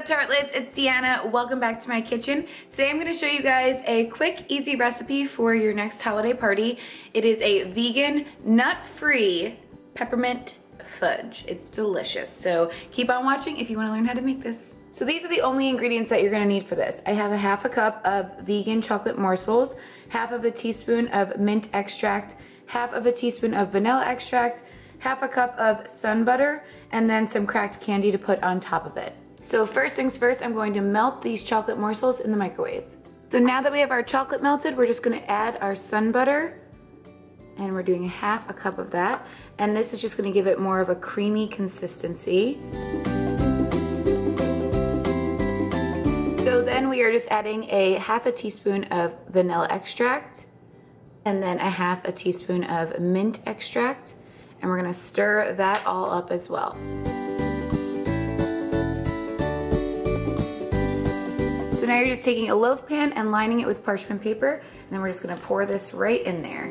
up, tartlets? It's Deanna. Welcome back to my kitchen. Today I'm going to show you guys a quick, easy recipe for your next holiday party. It is a vegan, nut-free peppermint fudge. It's delicious. So keep on watching if you want to learn how to make this. So these are the only ingredients that you're going to need for this. I have a half a cup of vegan chocolate morsels, half of a teaspoon of mint extract, half of a teaspoon of vanilla extract, half a cup of sun butter, and then some cracked candy to put on top of it. So first things first, I'm going to melt these chocolate morsels in the microwave. So now that we have our chocolate melted, we're just going to add our sun butter, and we're doing half a cup of that. And this is just going to give it more of a creamy consistency. So then we are just adding a half a teaspoon of vanilla extract, and then a half a teaspoon of mint extract. And we're gonna stir that all up as well. So now you're just taking a loaf pan and lining it with parchment paper, and then we're just gonna pour this right in there.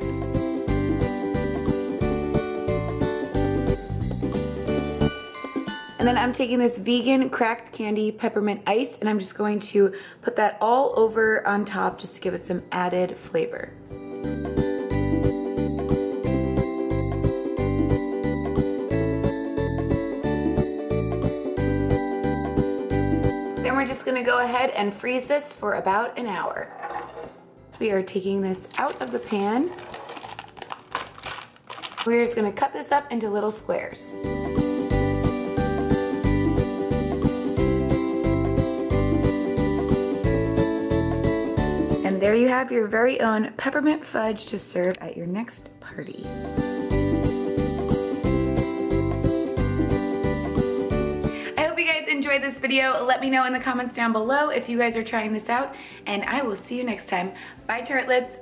And then I'm taking this vegan cracked candy peppermint ice, and I'm just going to put that all over on top just to give it some added flavor. Then we're just gonna go ahead and freeze this for about an hour. So we are taking this out of the pan. We're just gonna cut this up into little squares. And there you have your very own peppermint fudge to serve at your next party. Enjoyed this video. Let me know in the comments down below if you guys are trying this out, and I will see you next time. Bye, tartlets.